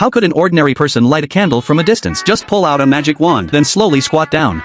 How could an ordinary person light a candle from a distance? Just pull out a magic wand, then slowly squat down.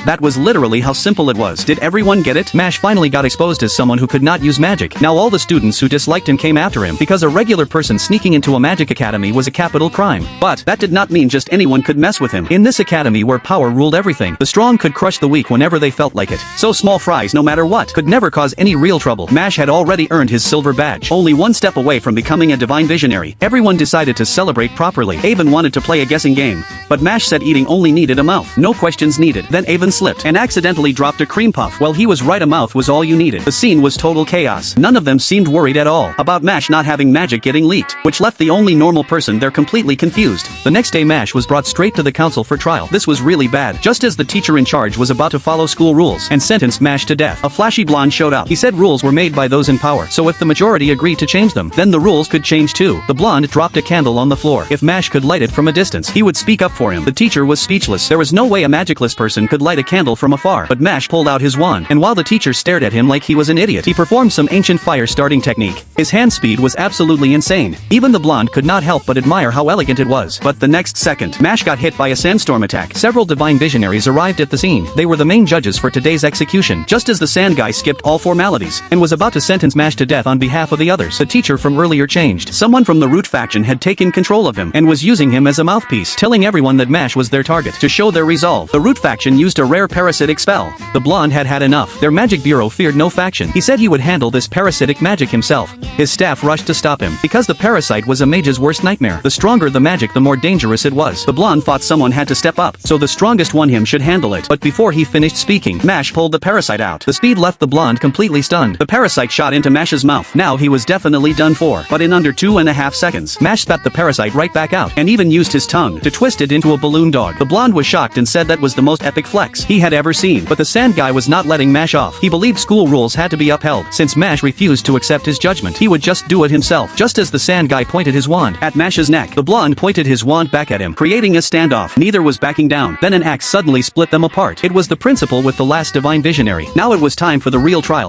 That was literally how simple it was. Did everyone get it? Mash finally got exposed as someone who could not use magic. Now all the students who disliked him came after him because a regular person sneaking into a magic academy was a capital crime. But that did not mean just anyone could mess with him. In this academy where power ruled everything, the strong could crush the weak whenever they felt like it. So small fries, no matter what, could never cause any real trouble. Mash had already earned his silver badge, only one step away from becoming a divine visionary. Everyone decided to celebrate properly. Avon wanted to play a guessing game, but Mash said eating only needed a mouth. No questions needed. Then Avon slipped and accidentally dropped a cream puff. Well, he was right, a mouth was all you needed. The scene was total chaos. None of them seemed worried at all about Mash not having magic getting leaked, which left the only normal person there completely confused. The next day Mash was brought straight to the council for trial. This was really bad. Just as the teacher in charge was about to follow school rules and sentence Mash to death, a flashy blonde showed up. He said rules were made by those in power, so if the majority agreed to change them, then the rules could change too. The blonde dropped a candle on the floor. If Mash could light it from a distance, he would speak up for him. The teacher was speechless. There was no way a magicless person could light a candle from afar, but Mash pulled out his wand, and while the teacher stared at him like he was an idiot, he performed some ancient fire starting technique. His hand speed was absolutely insane. Even the blonde could not help but admire how elegant it was. But the next second, Mash got hit by a sandstorm attack. Several divine visionaries arrived at the scene. They were the main judges for today's execution. Just as the sand guy skipped all formalities and was about to sentence Mash to death on behalf of the others, the teacher from earlier changed. Someone from the Root faction had taken control of him and was using him as a mouthpiece, telling everyone that Mash was their target. To show their resolve, the Root faction used a rare parasitic spell. The blonde had had enough. Their magic bureau feared no faction. He said he would handle this parasitic magic himself. His staff rushed to stop him, because the parasite was a mage's worst nightmare. The stronger the magic, the more dangerous it was. The blonde thought someone had to step up, so the strongest one him should handle it. But before he finished speaking, Mash pulled the parasite out. The speed left the blonde completely stunned. The parasite shot into Mash's mouth. Now he was definitely done for. But in under 2.5 seconds, Mash spat the parasite right back out, and even used his tongue to twist it into a balloon dog. The blonde was shocked and said that was the most epic flex he had ever seen. But the sand guy was not letting Mash off. He believed school rules had to be upheld. Since Mash refused to accept his judgment, he would just do it himself. Just as the sand guy pointed his wand at Mash's neck, the blonde pointed his wand back at him, creating a standoff. Neither was backing down. Then an axe suddenly split them apart. It was the principal with the last divine visionary. Now it was time for the real trial.